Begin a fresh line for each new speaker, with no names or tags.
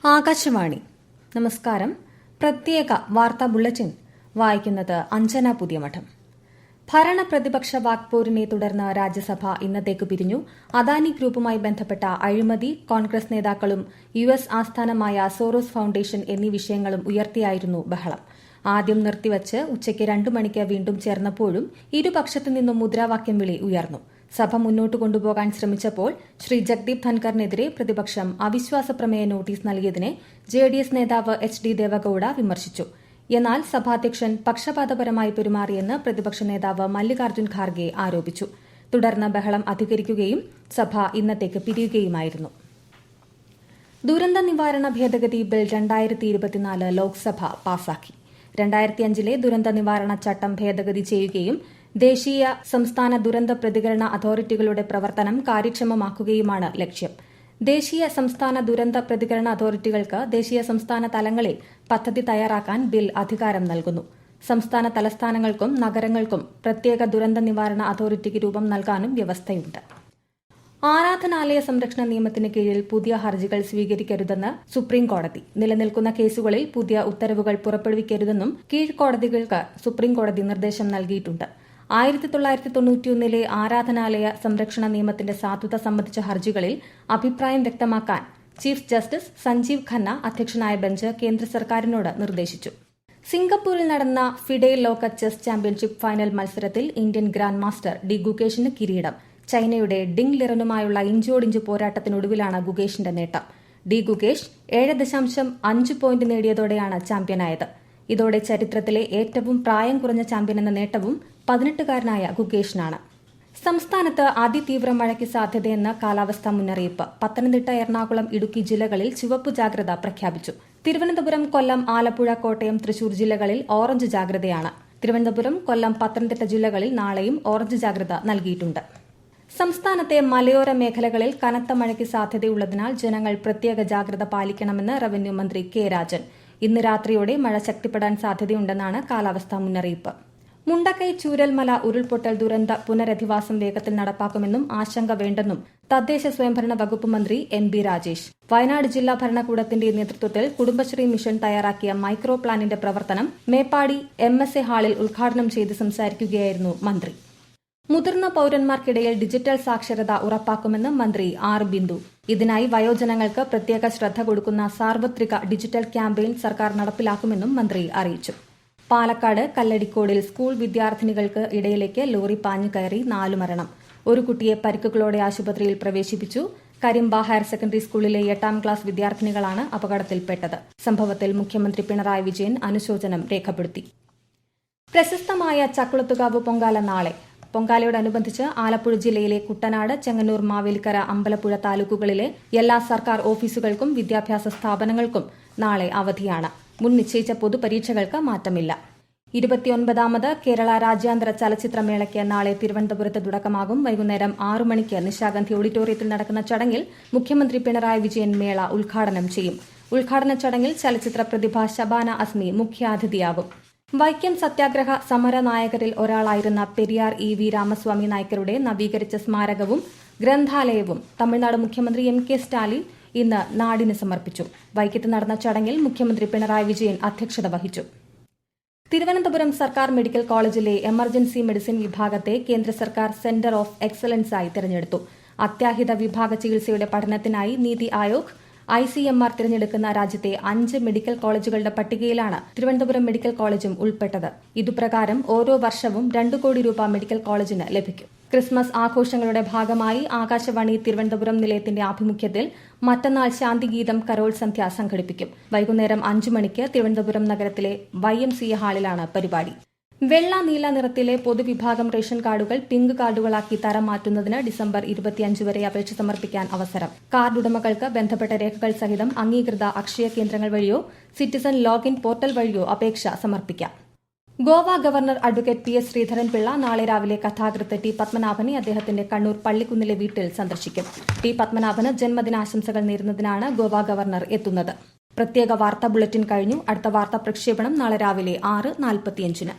ആകാശവാണി. നമസ്കാരം. പ്രത്യേക വാർത്താ ബുള്ളറ്റിൻ വായിക്കുന്നത് അഞ്ജന പുതിയമഠം. ഭരണ പ്രതിപക്ഷ വാക്പോരിനെ തുടർന്ന് രാജ്യസഭ ഇന്നത്തേക്ക് പിരിഞ്ഞു. അദാനി ഗ്രൂപ്പുമായി ബന്ധപ്പെട്ട അഴിമതി, കോൺഗ്രസ് നേതാക്കളും യുഎസ് ആസ്ഥാനമായ സോറോസ് ഫൌണ്ടേഷൻ എന്നീ വിഷയങ്ങളും ഉയർത്തിയായിരുന്നു ബഹളം. ആദ്യം നിർത്തിവച്ച് ഉച്ചയ്ക്ക് 2 മണിക്ക് വീണ്ടും ചേർന്നപ്പോഴും ഇരുപക്ഷത്തു നിന്നും മുദ്രാവാക്യം വിളി ഉയർന്നു. സഭ മുന്നോട്ട് കൊണ്ടുപോകാൻ ശ്രമിച്ചപ്പോൾ ശ്രീ ജഗ്ദീപ് ധൻഖറിനെതിരെ പ്രതിപക്ഷം അവിശ്വാസ പ്രമേയ നോട്ടീസ് നൽകിയതിനെ ജെഡിഎസ് നേതാവ് എച്ച്.ഡി. ദേവഗൌഡ വിമർശിച്ചു. എന്നാൽ സഭാധ്യക്ഷൻ പക്ഷപാതപരമായി പെരുമാറിയെന്ന് പ്രതിപക്ഷ നേതാവ് മല്ലികാർജ്ജുൻ ഖാർഗെ ആരോപിച്ചു. തുടർന്ന് ബഹളം അധികരിക്കുകയും സഭ ഇന്നത്തേക്ക് പിരിയുകയുമായിരുന്നു. ദുരന്ത നിവാരണ ഭേദഗതി ബിൽ 2024 ലോക്സഭ പാസാക്കി. 2005 ദുരന്ത നിവാരണ ചട്ടം ഭേദഗതി ചെയ്യുകയും ദേശീയ സംസ്ഥാന ദുരന്ത പ്രതികരണ അതോറിറ്റികളുടെ പ്രവർത്തനം കാര്യക്ഷമമാക്കുകയുമാണ് ലക്ഷ്യം. ദേശീയ സംസ്ഥാന ദുരന്ത പ്രതികരണ അതോറിറ്റികൾക്ക് ദേശീയ സംസ്ഥാന തലങ്ങളിൽ പദ്ധതി തയ്യാറാക്കാൻ ബിൽ അധികാരം നൽകുന്നു. സംസ്ഥാന തലസ്ഥാനങ്ങൾക്കും നഗരങ്ങൾക്കും പ്രത്യേക ദുരന്ത നിവാരണ അതോറിറ്റിക്ക് രൂപം നൽകാനും വ്യവസ്ഥയുണ്ട്. ആരാധനാലയ സംരക്ഷണ നിയമത്തിന് കീഴിൽ പുതിയ ഹർജികൾ സ്വീകരിക്കരുതെന്ന് സുപ്രീംകോടതി. നിലനിൽക്കുന്ന കേസുകളിൽ പുതിയ ഉത്തരവുകൾ പുറപ്പെടുവിക്കരുതെന്നും കീഴ്ക്കോടതികൾക്ക് സുപ്രീംകോടതി നിർദ്ദേശം നൽകിയിട്ടുണ്ട്. 1991 ആരാധനാലയ സംരക്ഷണ നിയമത്തിന്റെ സാധുത സംബന്ധിച്ച ഹർജികളിൽ അഭിപ്രായം വ്യക്തമാക്കാൻ ചീഫ് ജസ്റ്റിസ് സഞ്ജീവ് ഖന്ന അധ്യക്ഷനായ ബെഞ്ച് കേന്ദ്ര സർക്കാരിനോട് നിർദ്ദേശിച്ചു. സിംഗപ്പൂരിൽ നടന്ന ഫിഡെ ലോക ചെസ് ചാമ്പ്യൻഷിപ്പ് ഫൈനൽ മത്സരത്തിൽ ഇന്ത്യൻ ഗ്രാൻഡ് മാസ്റ്റർ ഡി ഗുകേഷിന് കിരീടം. ചൈനയുടെ ഡിങ് ലിറനുമായുള്ള ഇഞ്ചോടിഞ്ച് പോരാട്ടത്തിനൊടുവിലാണ് ഗുകേഷിന്റെ നേട്ടം. ഡി ഗുകേഷ് 7.5 പോയിന്റ് നേടിയതോടെയാണ് ചാമ്പ്യനായത്. ഇതോടെ ചരിത്രത്തിലെ ഏറ്റവും പ്രായം കുറഞ്ഞ ചാമ്പ്യൻ എന്ന നേട്ടവും 18-കാരനായ ഗുകേഷിനാണ്. സംസ്ഥാനത്ത് അതിതീവ്ര മഴയ്ക്ക് സാധ്യതയെന്ന് കാലാവസ്ഥാ മുന്നറിയിപ്പ്. പത്തനംതിട്ട, എറണാകുളം, ഇടുക്കി ജില്ലകളിൽ ചുവപ്പ് ജാഗ്രത പ്രഖ്യാപിച്ചു. തിരുവനന്തപുരം, കൊല്ലം, ആലപ്പുഴ, കോട്ടയം, തൃശൂർ ജില്ലകളിൽ ഓറഞ്ച് ജാഗ്രതയാണ്. തിരുവനന്തപുരം, കൊല്ലം, പത്തനംതിട്ട ജില്ലകളിൽ നാളെയും ഓറഞ്ച് ജാഗ്രത നൽകിയിട്ടുണ്ട്. സംസ്ഥാനത്തെ മലയോര മേഖലകളിൽ കനത്ത മഴയ്ക്ക് സാധ്യതയുള്ളതിനാൽ ജനങ്ങൾ പ്രത്യേക ജാഗ്രത പാലിക്കണമെന്ന് റവന്യൂ മന്ത്രി കെ രാജൻ. ഇന്ന് രാത്രിയോടെ മഴ ശക്തിപ്പെടാൻ സാധ്യതയുണ്ടെന്നാണ് കാലാവസ്ഥാ മുന്നറിയിപ്പ്. മുണ്ടക്കൈ ചൂരൽമല ഉരുൾപൊട്ടൽ ദുരന്ത പുനരധിവാസം വേഗത്തിൽ നടപ്പാക്കുമെന്നും ആശങ്ക വേണ്ടെന്നും തദ്ദേശ സ്വയംഭരണ വകുപ്പ് മന്ത്രി എം.ബി. രാജേഷ്. വയനാട് ജില്ലാ ഭരണകൂടത്തിന്റെ നേതൃത്വത്തിൽ കുടുംബശ്രീ മിഷൻ തയ്യാറാക്കിയ മൈക്രോ പ്ലാനിന്റെ പ്രവർത്തനം മേപ്പാടി MSA ഹാളിൽ ഉദ്ഘാടനം ചെയ്ത് സംസാരിക്കുകയായിരുന്നു മന്ത്രി. മുതിർന്ന പൌരന്മാർക്കിടയിൽ ഡിജിറ്റൽ സാക്ഷരത ഉറപ്പാക്കുമെന്ന് മന്ത്രി ആർ ബിന്ദു. ഇതിനായി വയോജനങ്ങൾക്ക് പ്രത്യേക ശ്രദ്ധ കൊടുക്കുന്ന സാർവത്രിക ഡിജിറ്റൽ ക്യാമ്പയിൻ സർക്കാർ നടപ്പിലാക്കുമെന്നും മന്ത്രി അറിയിച്ചു. പാലക്കാട് കല്ലടിക്കോടിൽ സ്കൂൾ വിദ്യാർത്ഥിനികൾക്ക് ഇടയിലേക്ക് ലോറി പാഞ്ഞു കയറി 4 മരണം. ഒരു കുട്ടിയെ പരിക്കുകളോടെ ആശുപത്രിയിൽ പ്രവേശിപ്പിച്ചു. കരിമ്പ ഹയർ സെക്കൻഡറി സ്കൂളിലെ 8ാം ക്ലാസ് വിദ്യാർത്ഥിനികളാണ് അപകടത്തിൽപ്പെട്ടത്. സംഭവത്തിൽ മുഖ്യമന്ത്രി പിണറായി വിജയൻ അനുശോചനം രേഖപ്പെടുത്തി. പ്രശസ്തമായ ചക്കുളത്തുകാവ് പൊങ്കാല നാളെ. പൊങ്കാലയോടനുബന്ധിച്ച് ആലപ്പുഴ ജില്ലയിലെ കുട്ടനാട്, ചെങ്ങന്നൂർ, മാവേലിക്കര, അമ്പലപ്പുഴ താലൂക്കുകളിലെ എല്ലാ സർക്കാർ ഓഫീസുകൾക്കും വിദ്യാഭ്യാസ സ്ഥാപനങ്ങൾക്കും നാളെ അവധിയാണ്. മുൻ നിശ്ചയിച്ച പൊതുപരീക്ഷകൾക്ക് മാറ്റമില്ല. 29ാമത് കേരള രാജ്യാന്തര ചലച്ചിത്രമേളയ്ക്ക് നാളെ തിരുവനന്തപുരത്ത് തുടക്കമാകും. വൈകുന്നേരം 6 മണിക്ക് നിശാഗന്ധി ഓഡിറ്റോറിയത്തിൽ നടക്കുന്ന ചടങ്ങിൽ മുഖ്യമന്ത്രി പിണറായി വിജയൻ മേള ഉദ്ഘാടനം ചെയ്യും. ഉദ്ഘാടന ചടങ്ങിൽ ചലച്ചിത്ര പ്രതിഭ ശബാന അസ്മി മുഖ്യാതിഥിയാകും. വൈക്കം സത്യാഗ്രഹ സമര നായകരിൽ ഒരാളായിരുന്ന പെരിയാർ EV രാമസ്വാമി നായ്ക്കരുടെ നവീകരിച്ച സ്മാരകവും ഗ്രന്ഥാലയവും തമിഴ്നാട് മുഖ്യമന്ത്രി M.K. സ്റ്റാലിൻ ഇന്ന് നാടിന് സമർപ്പിച്ചു. വൈകിട്ട് നടന്ന ചടങ്ങിൽ മുഖ്യമന്ത്രി പിണറായി വിജയൻ അധ്യക്ഷത വഹിച്ചു. തിരുവനന്തപുരം സർക്കാർ മെഡിക്കൽ കോളേജിലെ എമർജൻസി മെഡിസിൻ വിഭാഗത്തെ കേന്ദ്ര സർക്കാർ സെന്റർ ഓഫ് എക്സലൻസായി തെരഞ്ഞെടുത്തു. അത്യാഹിത വിഭാഗ ചികിത്സയുടെ പഠനത്തിനായി നീതി ആയോഗ് ICMR തിരഞ്ഞെടുക്കുന്ന രാജ്യത്തെ 5 മെഡിക്കൽ കോളേജുകളുടെ പട്ടികയിലാണ് തിരുവനന്തപുരം മെഡിക്കൽ കോളേജും ഉൾപ്പെട്ടത്. ഇതുപ്രകാരം ഓരോ വർഷവും 2 കോടി രൂപ മെഡിക്കൽ കോളേജിന് ലഭിക്കും. ക്രിസ്മസ് ആഘോഷങ്ങളുടെ ഭാഗമായി ആകാശവാണി തിരുവനന്തപുരം നിലയത്തിന്റെ ആഭിമുഖ്യത്തിൽ മറ്റന്നാൾ ശാന്തിഗീതം കരോൾ സന്ധ്യ സംഘടിപ്പിക്കും. വൈകുന്നേരം 5 മണിക്ക് തിരുവനന്തപുരം നഗരത്തിലെ YMCA ഹാളിലാണ് പരിപാടി. വെള്ള, നീല നിറത്തിലെ പൊതുവിഭാഗം റേഷൻ കാർഡുകൾ പിങ്ക് കാർഡുകളാക്കി തരം മാറ്റുന്നതിന് ഡിസംബർ 25 വരെ അപേക്ഷ സമർപ്പിക്കാൻ അവസരം. കാർഡ് ഉടമകൾക്ക് ബന്ധപ്പെട്ട രേഖകൾ സഹിതം അംഗീകൃത അക്ഷയ കേന്ദ്രങ്ങൾ വഴിയോ സിറ്റിസൺ ലോഗിൻ പോർട്ടൽ വഴിയോ അപേക്ഷ സമർപ്പിക്കാം. Goa governor advocate PS Sreedharan Pillai നാളെ രാവിലെ കഥാകൃത്ത് T. പത്മനാഭനെ അദ്ദേഹത്തിന്റെ കണ്ണൂർ പള്ളിക്കുന്നിലെ വീട്ടിൽ സന്ദർശിക്കും. T. പത്മനാഭന് ജന്മദിനാശംസകൾ നേരുന്നതിനാണ് ഗോവ ഗവർണർ എത്തുന്നത്. പ്രത്യേക വാർത്താ ബുള്ളറ്റിൻ കഴിഞ്ഞു. അടുത്ത വാർത്താ പ്രക്ഷേപണം നാളെ രാവിലെ 6:45-ന്.